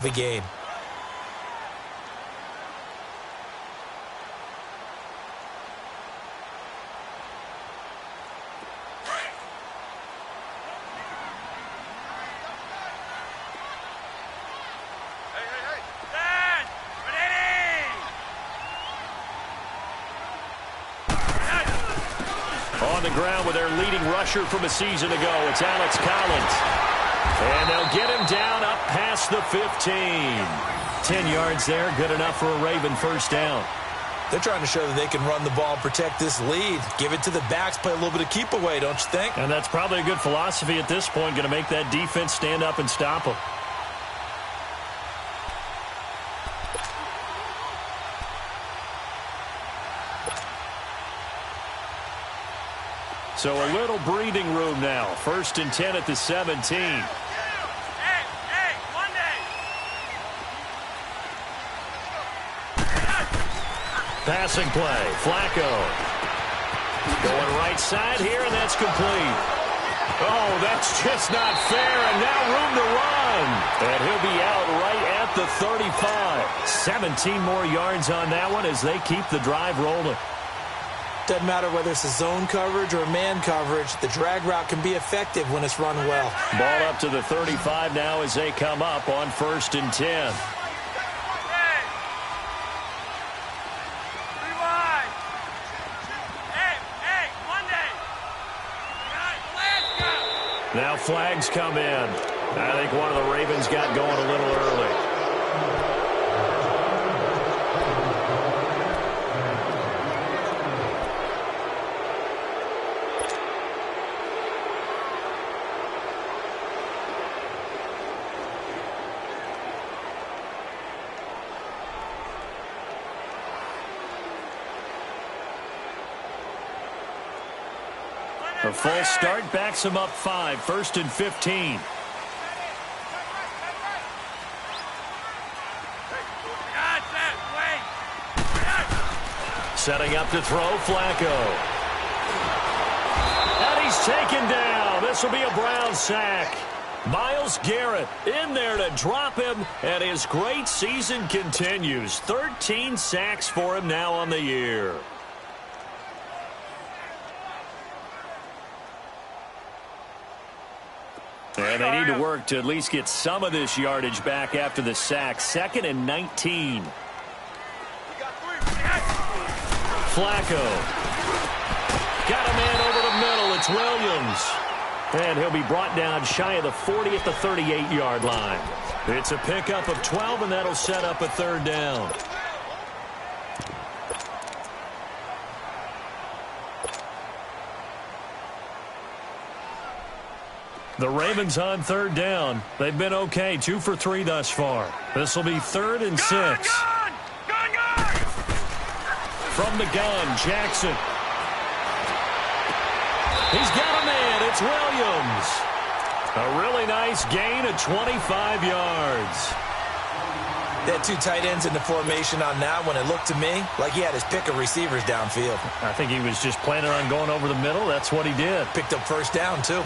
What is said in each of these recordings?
the game. On the ground with their leading rusher from a season ago, it's Alex Collins. And they'll get him down up past the 15. 10 yards there, good enough for a Raven first down. They're trying to show that they can run the ball and protect this lead. Give it to the backs, play a little bit of keep away, don't you think? And that's probably a good philosophy at this point, going to make that defense stand up and stop them. So a little breathing room now. 1st and 10 at the 17. Passing play. Flacco. Going right side here, and that's complete. Oh, that's just not fair, and now room to run. And he'll be out right at the 35. 17 more yards on that one as they keep the drive rolling. Doesn't matter whether it's a zone coverage or man coverage. The drag route can be effective when it's run well. Ball up to the 35 now as they come up on 1st and 10. Now flags come in. I think one of the Ravens got going a little early. A full start backs him up 5. 1st and 15. Setting up to throw, Flacco. And he's taken down. This will be a Brown sack. Myles Garrett in there to drop him, and his great season continues. 13 sacks for him now on the year. And they need to work to at least get some of this yardage back after the sack. 2nd and 19. Flacco. Got a man over the middle. It's Williams. And he'll be brought down shy of the 40 at the 38-yard line. It's a pickup of 12, and that'll set up a 3rd down. The Ravens on 3rd down. They've been okay, 2 for 3 thus far. This will be 3rd and 6. Gun! From the gun, Jackson. He's got a man. It's Williams. A really nice gain of 25 yards. They had 2 tight ends in the formation on that one. It looked to me like he had his pick of receivers downfield. I think he was just planning on going over the middle. That's what he did. Picked up 1st down, too.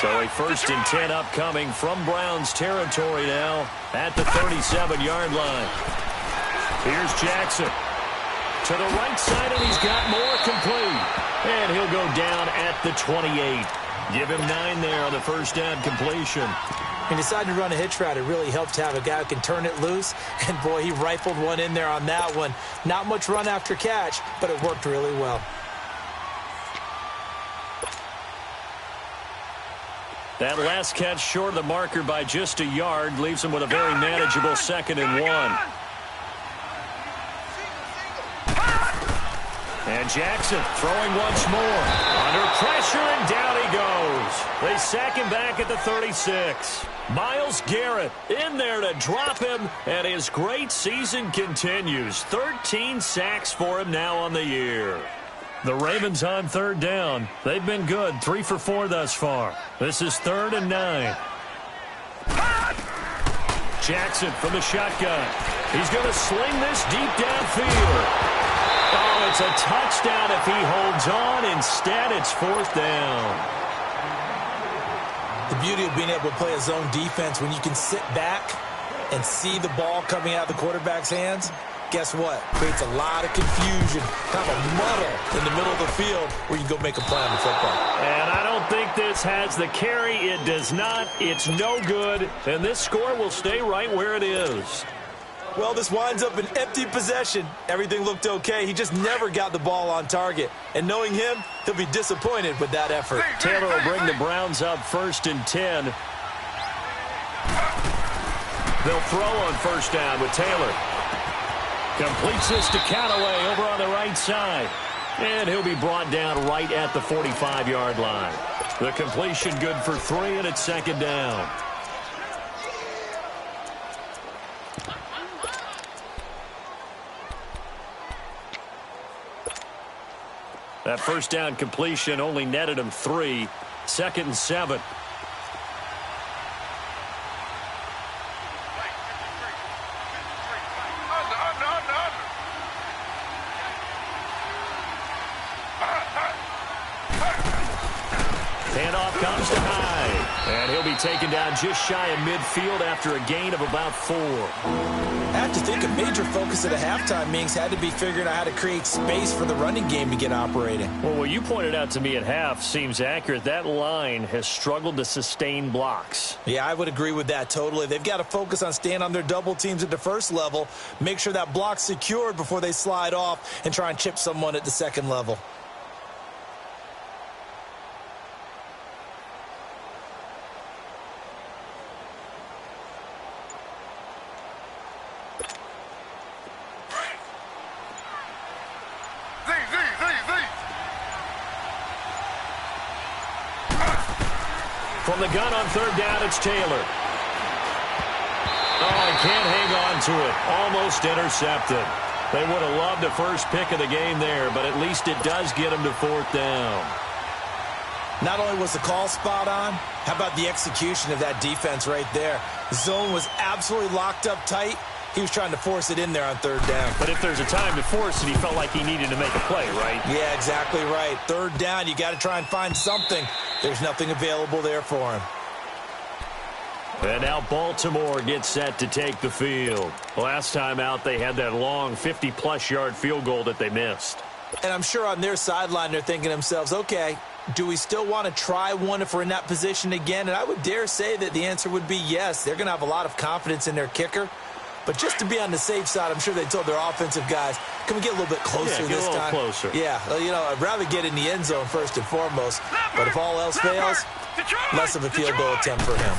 So a 1st and 10 upcoming from Browns territory now at the 37-yard line. Here's Jackson. To the right side, and he's got more complete. And he'll go down at the 28. Give him 9 there on the 1st down completion. He decided to run a hitch route. It really helped to have a guy who can turn it loose. And, boy, he rifled one in there on that one. Not much run after catch, but it worked really well. That last catch short of the marker by just a yard leaves him with a very manageable 2nd and 1. And Jackson throwing once more. Under pressure, and down he goes. They sack him back at the 36. Myles Garrett in there to drop him, and his great season continues. 13 sacks for him now on the year. The Ravens on 3rd down. They've been good, 3 for 4 thus far. This is 3rd and 9. Jackson from the shotgun. He's going to sling this deep downfield. Oh, it's a touchdown if he holds on. Instead, it's 4th down. The beauty of being able to play a zone defense when you can sit back and see the ball coming out of the quarterback's hands, guess what? Creates a lot of confusion, kind of a muddle in the middle of the field where you can go make a play on the football. And I don't think this has the carry. It does not. It's no good. And this score will stay right where it is. Well, this winds up an empty possession. Everything looked okay. He just never got the ball on target. And knowing him, he'll be disappointed with that effort. Taylor will bring the Browns up 1st and 10. They'll throw on 1st down with Taylor. Completes this to Callaway over on the right side. And he'll be brought down right at the 45-yard line. The completion good for 3, and it's 2nd down. That 1st down completion only netted him 3. 2nd and 7. Handoff comes to Hyde. And he'll be taken down just shy of midfield after a gain of about 4. I have to think a major focus of the halftime meetings had to be figuring out how to create space for the running game to get operating. Well, what you pointed out to me at half seems accurate. That line has struggled to sustain blocks. Yeah, I would agree with that totally. They've got to focus on staying on their double teams at the first level, make sure that block's secured before they slide off and try and chip someone at the second level. From the gun on 3rd down, it's Taylor. Oh, he can't hang on to it. Almost intercepted. They would have loved the first pick of the game there, but at least it does get him to 4th down. Not only was the call spot on, how about the execution of that defense right there? The zone was absolutely locked up tight. He was trying to force it in there on 3rd down. But if there's a time to force it, he felt like he needed to make a play, right? Yeah, exactly right. 3rd down, you got to try and find something. There's nothing available there for him. And now Baltimore gets set to take the field. Last time out, they had that long 50-plus yard field goal that they missed. And I'm sure on their sideline, they're thinking to themselves, okay, do we still want to try one if we're in that position again? And I would dare say that the answer would be yes. They're going to have a lot of confidence in their kicker. But just to be on the safe side, I'm sure they told their offensive guys, can we get a little bit closer this time? Closer. Yeah, you know, I'd rather get in the end zone first and foremost. But if all else fails, less of a field goal attempt for him.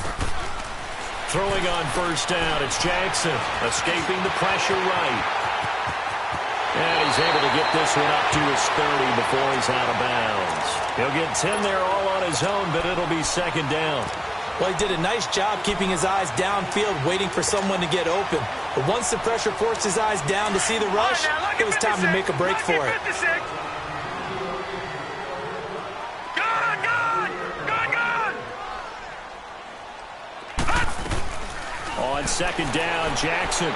Throwing on 1st down, it's Jackson, escaping the pressure right. And he's able to get this one up to his 30 before he's out of bounds. He'll get 10 there all on his own, but it'll be 2nd down. Well, he did a nice job keeping his eyes downfield, waiting for someone to get open. But once the pressure forced his eyes down to see the rush, it was time to make a break for it. On 2nd down, Jackson.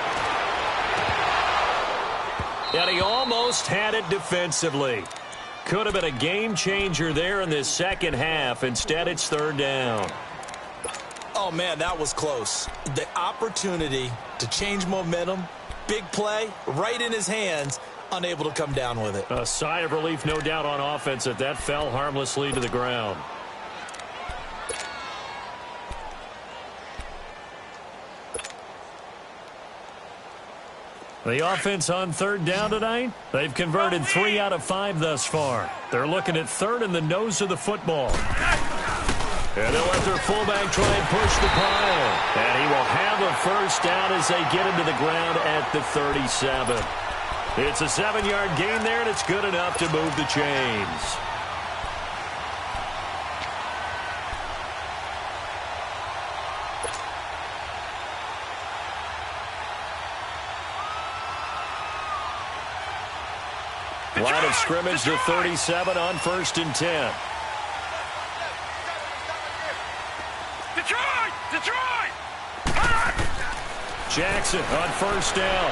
And he almost had it defensively. Could have been a game changer there in this second half. Instead, it's 3rd down. Oh, man, that was close. The opportunity to change momentum, big play, right in his hands, unable to come down with it. A sigh of relief, no doubt, on offense that fell harmlessly to the ground. The offense on 3rd down tonight, they've converted 3 out of 5 thus far. They're looking at 3rd in the nose of the football. And they'll let their fullback try and push the pile. And he will have a 1st down as they get him to the ground at the 37. It's a 7-yard gain there, and it's good enough to move the chains. Line of scrimmage to 37 on 1st and 10. Detroit! Jackson on 1st down.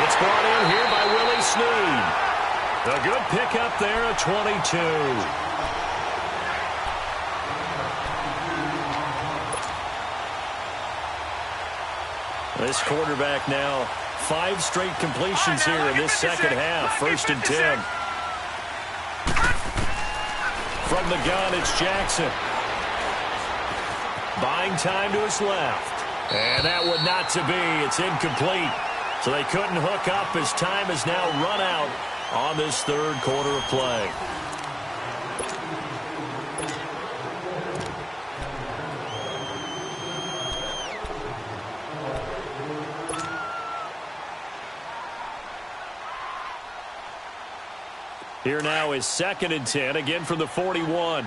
It's brought in here by Willie Snead. A good pickup there at 22. This quarterback now 5 straight completions here in this second half. 1st and 10. From the gun, it's Jackson. Buying time to his left. And that one not to be. It's incomplete. So they couldn't hook up as time has now run out on this 3rd quarter of play. Here now is 2nd and 10, again from the 41.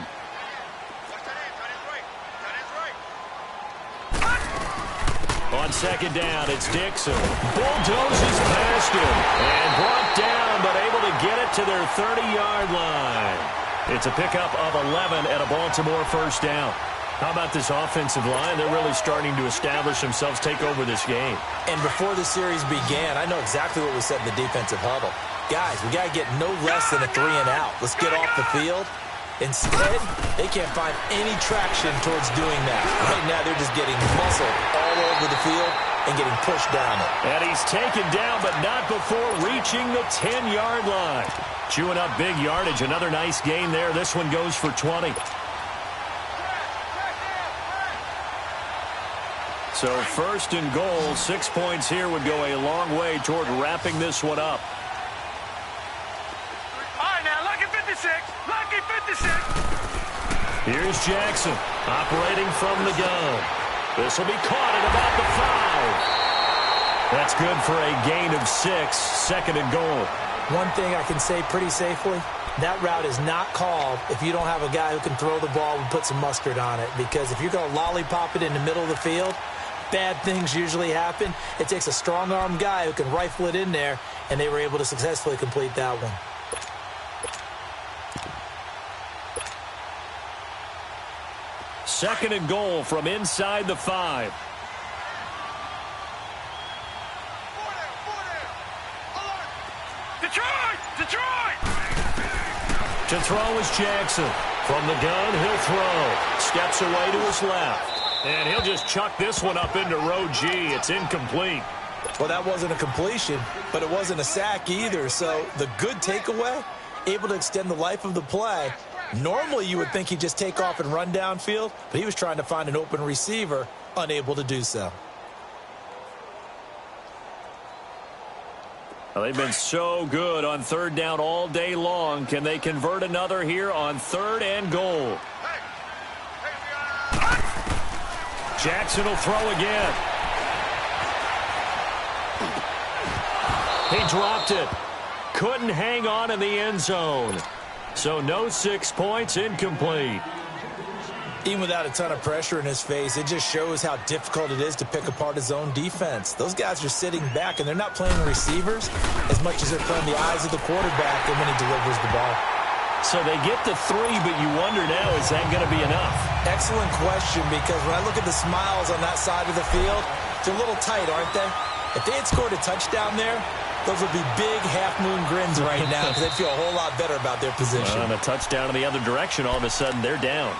On 2nd down, it's Dixon. Bulldozes past him and brought down, but able to get it to their 30-yard line. It's a pickup of 11 at a Baltimore 1st down. How about this offensive line? They're really starting to establish themselves, take over this game. And before the series began, I know exactly what we said in the defensive huddle. Guys, we got to get no less than a 3-and-out. Let's get off the field. Instead, they can't find any traction towards doing that. Right now, they're just getting muscled all over the field and getting pushed down it. And he's taken down, but not before reaching the 10-yard line. Chewing up big yardage. Another nice gain there. This one goes for 20. So 1st and goal, 6 points here would go a long way toward wrapping this one up. Here's Jackson, operating from the gun. This will be caught at about the 5. That's good for a gain of 6, 2nd and goal. One thing I can say pretty safely, that route is not called if you don't have a guy who can throw the ball and put some mustard on it. Because if you're going to lollipop it in the middle of the field, bad things usually happen. It takes a strong-armed guy who can rifle it in there, and they were able to successfully complete that one. Second and goal from inside the 5. Detroit! To throw is Jackson. From the gun, he'll throw. Steps away to his left. And he'll just chuck this one up into row G. It's incomplete. Well, that wasn't a completion, but it wasn't a sack either. So the good takeaway, able to extend the life of the play. Normally, you would think he'd just take off and run downfield, but he was trying to find an open receiver, unable to do so. Well, they've been so good on 3rd down all day long. Can they convert another here on 3rd and goal? Jackson will throw again. He dropped it. Couldn't hang on in the end zone. So no 6 points, incomplete. Even without a ton of pressure in his face, it just shows how difficult it is to pick apart his own defense. Those guys are sitting back, and they're not playing receivers as much as they're playing the eyes of the quarterback when he delivers the ball. So they get the 3, but you wonder now, is that going to be enough? Excellent question, because when I look at the smiles on that side of the field, they're a little tight, aren't they? If they had scored a touchdown there, those would be big half-moon grins right now because they'd feel a whole lot better about their position. On a touchdown in the other direction, all of a sudden they're down.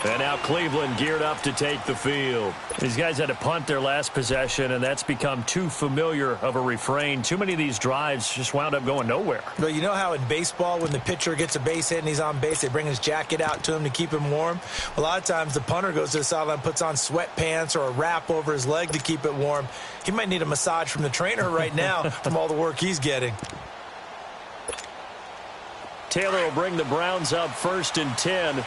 And now Cleveland geared up to take the field. These guys had to punt their last possession, and that's become too familiar of a refrain. Too many of these drives just wound up going nowhere. But you know how in baseball, when the pitcher gets a base hit and he's on base, they bring his jacket out to him to keep him warm? A lot of times the punter goes to the sideline, puts on sweatpants or a wrap over his leg to keep it warm. He might need a massage from the trainer right now from all the work he's getting. Taylor will bring the Browns up 1st and 10.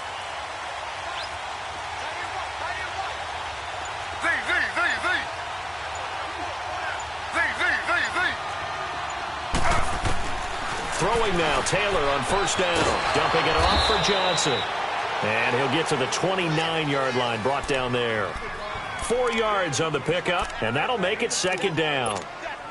Throwing now, Taylor on 1st down. Dumping it off for Johnson. And he'll get to the 29-yard line, brought down there. 4 yards on the pickup, and that'll make it 2nd down.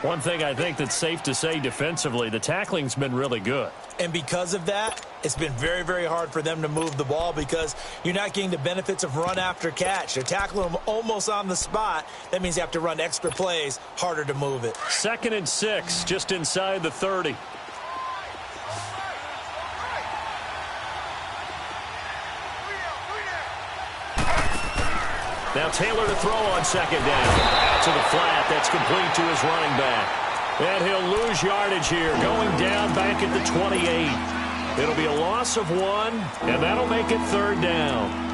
One thing I think that's safe to say defensively, the tackling's been really good. And because of that, it's been very, very hard for them to move the ball because you're not getting the benefits of run after catch. They're tackling them almost on the spot. That means you have to run extra plays, harder to move it. 2nd and 6, just inside the 30. Now Taylor to throw on second down. Out to the flat. That's complete to his running back. And he'll lose yardage here, going down back at the 28. It'll be a loss of 1, and that'll make it third down.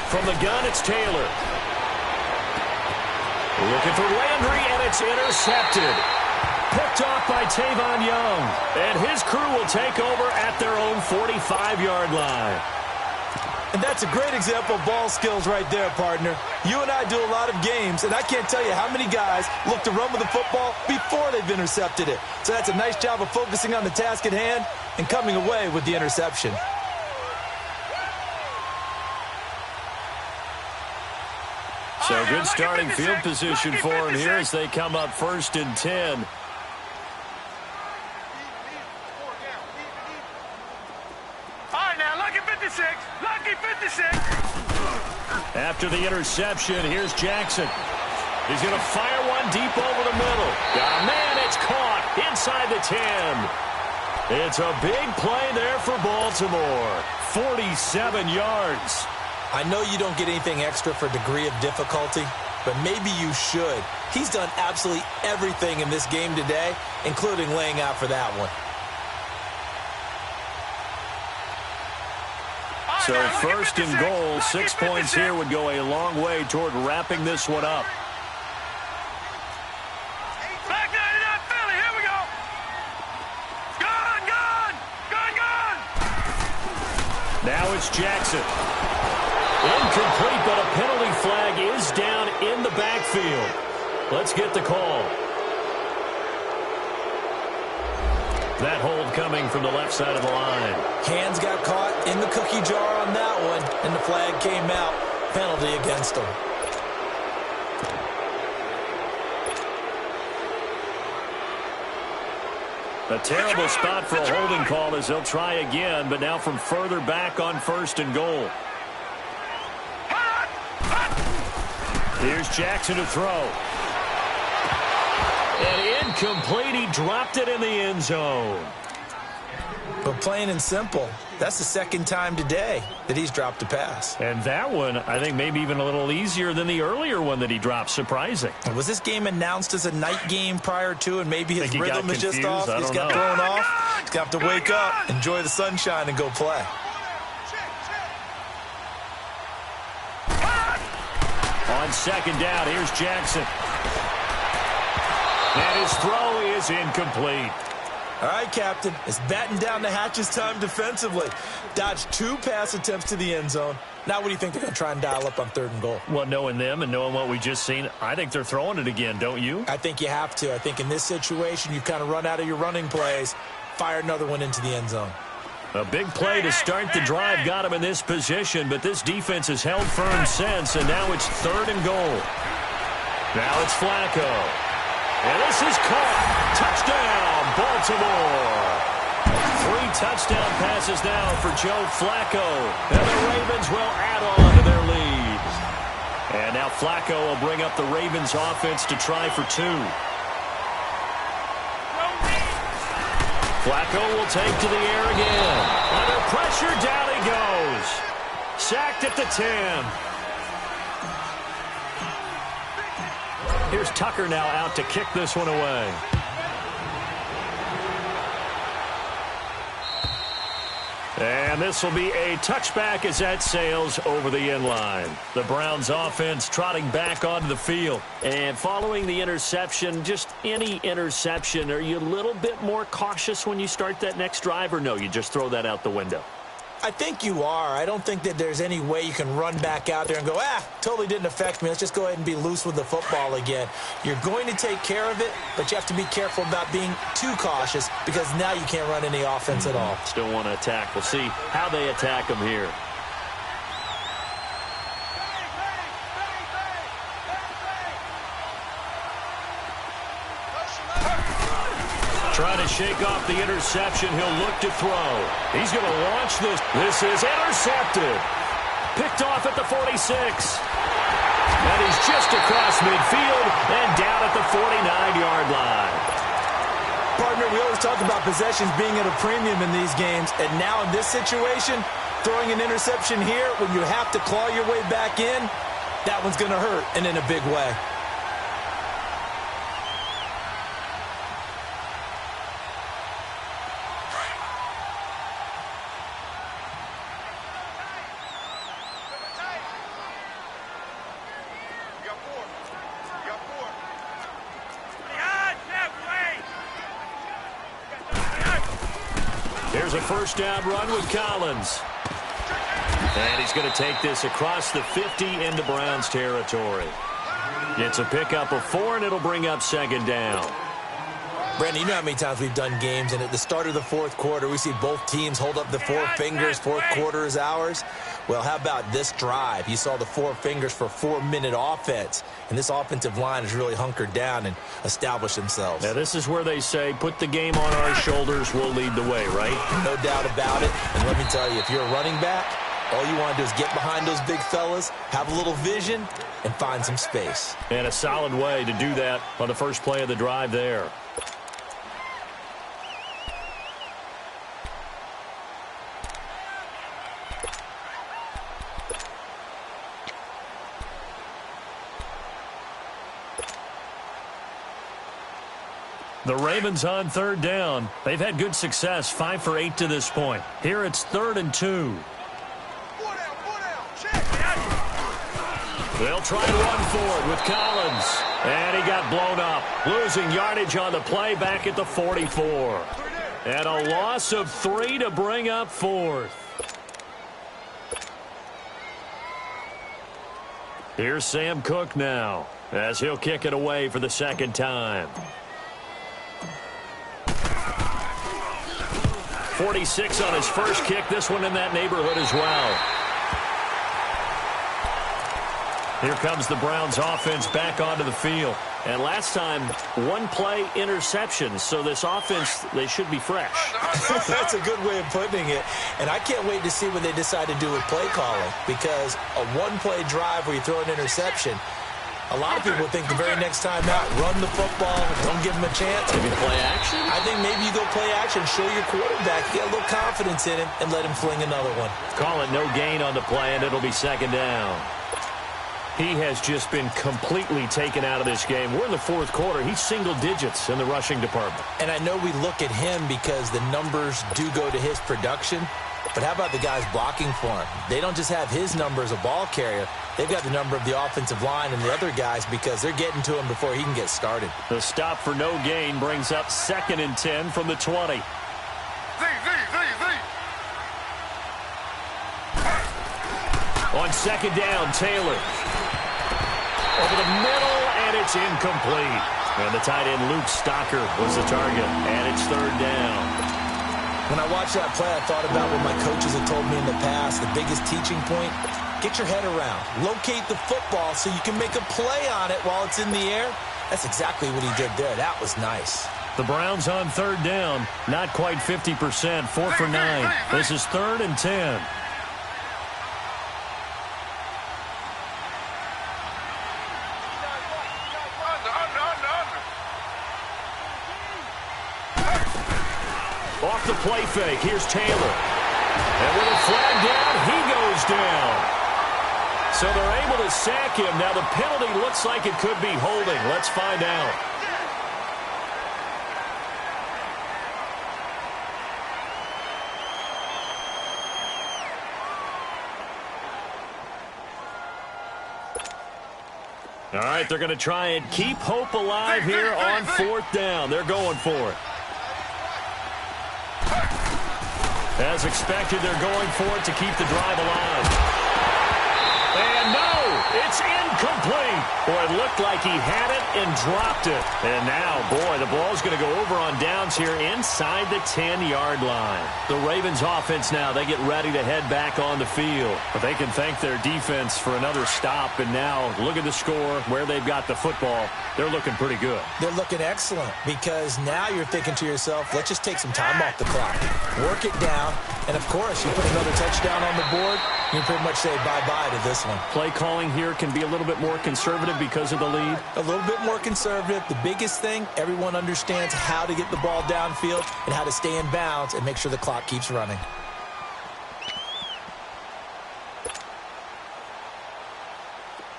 From the gun, it's Taylor. Looking for Landry, and it's intercepted. Picked off by Tavon Young. And his crew will take over at their own 45-yard line. And that's a great example of ball skills right there, partner. You and I do a lot of games, and I can't tell you how many guys look to run with the football before they've intercepted it. So that's a nice job of focusing on the task at hand and coming away with the interception. So good starting field position for him here as they come up 1st and 10. All right, now, lucky 56. Lucky 56. After the interception, here's Jackson. He's going to fire one deep over the middle. Oh, man, it's caught inside the 10. It's a big play there for Baltimore. 47 yards. I know you don't get anything extra for degree of difficulty, but maybe you should. He's done absolutely everything in this game today, including laying out for that one. So 1st and goal, 6 points here would go a long way toward wrapping this one up. Back 99 Philly, here we go. Gone. Now it's Jackson. Incomplete, but a penalty flag is down in the backfield. Let's get the call. That hold coming from the left side of the line. Hands got caught in the cookie jar on that one, and the flag came out. Penalty against him. A terrible spot for a holding call as they'll try again, but now from further back on 1st and goal. Here's Jackson to throw. And incomplete. He dropped it in the end zone. But plain and simple, that's the second time today that he's dropped a pass. And that one, I think, maybe even a little easier than the earlier one that he dropped. Surprising. Was this game announced as a night game prior to, and maybe his rhythm is just off? He's got thrown off. He's going to have to wake up, enjoy the sunshine, and go play. On second down, here's Jackson. And his throw is incomplete. All right, Captain. It's batten down the hatches time defensively. Dodged 2 pass attempts to the end zone. Now what do you think they're going to try and dial up on 3rd and goal? Well, knowing them and knowing what we just seen, I think they're throwing it again, don't you? I think you have to. I think in this situation, you kind of run out of your running plays, fire another one into the end zone. A big play to start the drive got him in this position, but this defense has held firm since, and now it's 3rd and goal. Now it's Flacco. And this is caught. Touchdown, Baltimore. 3 touchdown passes now for Joe Flacco. And the Ravens will add on to their lead. And now Flacco will bring up the Ravens offense to try for 2. Flacco will take to the air again. Under pressure, down he goes. Sacked at the 10. Here's Tucker now out to kick this one away. And this will be a touchback as that sails over the end line. The Browns offense trotting back onto the field. And following the interception, just any interception, are you a little bit more cautious when you start that next drive, or no, you just throw that out the window? I think you are. I don't think that there's any way you can run back out there and go, totally didn't affect me. Let's just go ahead and be loose with the football again. You're going to take care of it, but you have to be careful about being too cautious because now you can't run any offense at all. Still want to attack. We'll see how they attack them here. Trying to shake off the interception. He'll look to throw. He's going to launch this. This is intercepted. Picked off at the 46. And he's just across midfield and down at the 49-yard line. Partner, we always talk about possessions being at a premium in these games, and now in this situation, throwing an interception here when you have to claw your way back in, that one's going to hurt, and in a big way. Here's a first down run with Collins. And he's going to take this across the 50 into Browns territory. It's a pickup of 4, and it'll bring up second down. Brandon, you know how many times we've done games, and at the start of the fourth quarter, we see both teams hold up the 4 fingers, fourth quarter is ours. Well, how about this drive? You saw the 4 fingers for 4-minute offense, and this offensive line has really hunkered down and established themselves. Now, this is where they say, put the game on our shoulders, we'll lead the way, right? No doubt about it, and let me tell you, if you're a running back, all you want to do is get behind those big fellas, have a little vision, and find some space. And a solid way to do that on the first play of the drive there. The Ravens on third down. They've had good success, 5 for 8 to this point. Here it's 3rd and 2. They'll try to run forward with Collins. And he got blown up. Losing yardage on the play back at the 44. And a loss of 3 to bring up 4th. Here's Sam Cook now, as he'll kick it away for the second time. 46 on his first kick. This one in that neighborhood as well. Here comes the Browns offense back onto the field. And last time, 1-play interception. So this offense, they should be fresh. That's a good way of putting it. And I can't wait to see what they decide to do with play calling. Because a 1-play drive where you throw an interception, a lot of people think the very next time out, run the football, don't give him a chance. Maybe play action? I think maybe you go play action, show your quarterback, get a little confidence in him, and let him fling another one. Call it no gain on the play, and it'll be second down. He has just been completely taken out of this game. We're in the fourth quarter. He's single digits in the rushing department. And I know we look at him because the numbers do go to his production. But how about the guys blocking for him? They don't just have his number as a ball carrier. They've got the number of the offensive line and the other guys because they're getting to him before he can get started. The stop for no gain brings up 2nd and 10 from the 20. On second down, Taylor. Over the middle, and it's incomplete. And the tight end, Luke Stocker, was the target. And it's 3rd down. When I watched that play, I thought about what my coaches had told me in the past. The biggest teaching point, get your head around. Locate the football so you can make a play on it while it's in the air. That's exactly what he did there. That was nice. The Browns on 3rd down. Not quite 50%. 4 for 9. This is 3rd and 10. Off the play fake, here's Taylor. And with a flag down, he goes down. So they're able to sack him. Now the penalty looks like it could be holding. Let's find out. All right, they're going to try and keep hope alive here on 4th down. They're going for it. As expected, they're going for it to keep the drive alive. And no, it's incomplete. Boy, it looked like he had it and dropped it. And now, boy, the ball's going to go over on downs here inside the 10-yard line. The Ravens offense now, they get ready to head back on the field. But they can thank their defense for another stop. And now, look at the score, where they've got the football. They're looking pretty good. They're looking excellent because now you're thinking to yourself, let's just take some time off the clock. Work it down. And, of course, you put another touchdown on the board, you can pretty much say bye-bye to this one. Play calling here can be a little bit more conservative because of the lead. A little bit more conservative. The biggest thing, everyone understands how to get the ball downfield and how to stay in bounds and make sure the clock keeps running.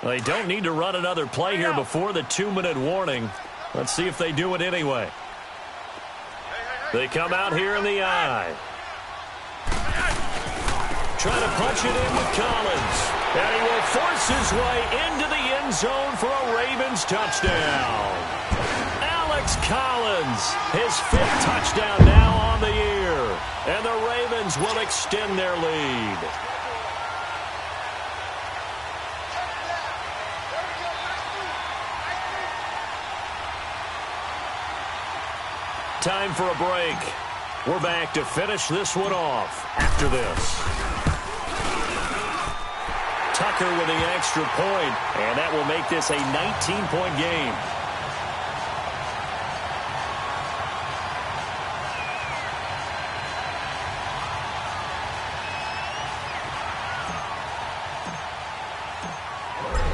They don't need to run another play here before the 2-minute warning. Let's see if they do it anyway. They come out here in the eye. Trying to punch it in with Collins. And he will force his way into the end zone for a Ravens touchdown. Alex Collins, his 5th touchdown now on the year. And the Ravens will extend their lead. Time for a break. We're back to finish this one off after this. Tucker with the extra point, and that will make this a 19-point game.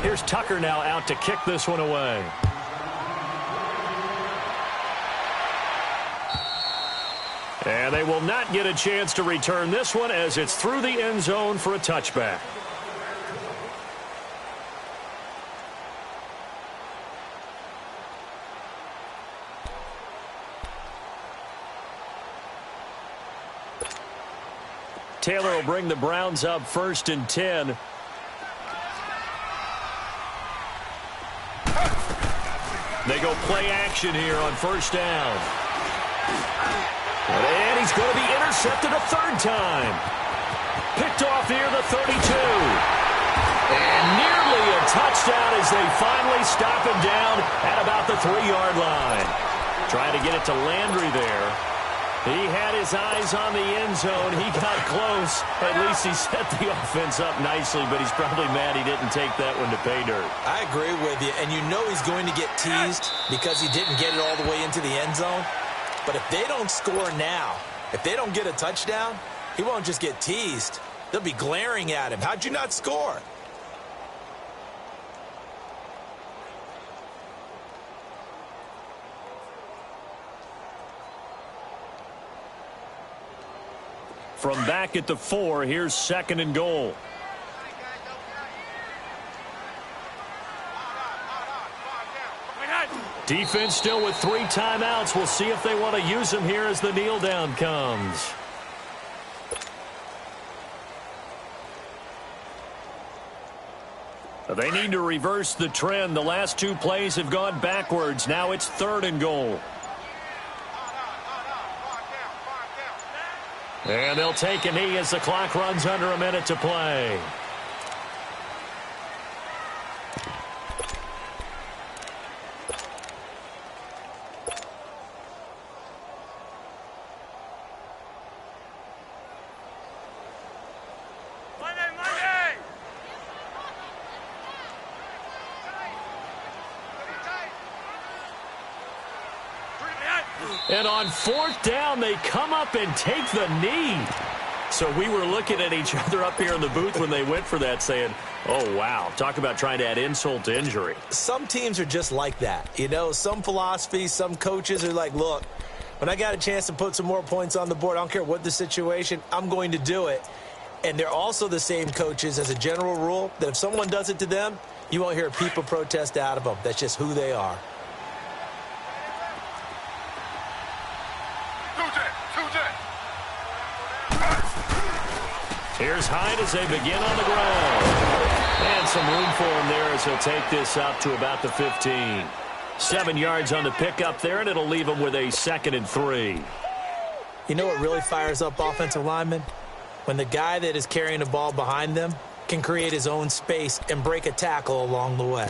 Here's Tucker now out to kick this one away. And they will not get a chance to return this one as it's through the end zone for a touchback. Taylor will bring the Browns up 1st and 10. They go play action here on 1st down. And he's going to be intercepted a 3rd time. Picked off near the 32. And nearly a touchdown as they finally stop him down at about the 3-yard line. Trying to get it to Landry there. He had his eyes on the end zone. He got close. At least he set the offense up nicely, but he's probably mad he didn't take that one to pay dirt. I agree with you, and you know he's going to get teased because he didn't get it all the way into the end zone. But if they don't score now, if they don't get a touchdown, he won't just get teased. They'll be glaring at him. How'd you not score? From back at the 4, here's 2nd and goal. Defense still with 3 timeouts. We'll see if they want to use them here as the kneel down comes. They need to reverse the trend. The last 2 plays have gone backwards. Now it's 3rd and goal. And they'll take a knee as the clock runs under a minute to play. And on 4th down, they come up and take the knee. So we were looking at each other up here in the booth when they went for that saying, oh, wow, talk about trying to add insult to injury. Some teams are just like that. You know, some philosophies, some coaches are like, look, when I got a chance to put some more points on the board, I don't care what the situation, I'm going to do it. And they're also the same coaches as a general rule that if someone does it to them, you won't hear people protest out of them. That's just who they are. Here's Hyde as they begin on the ground. And some room for him there as he'll take this up to about the 15. 7 yards on the pickup there, and it'll leave him with a 2nd and 3. You know what really fires up offensive linemen? When the guy that is carrying the ball behind them can create his own space and break a tackle along the way.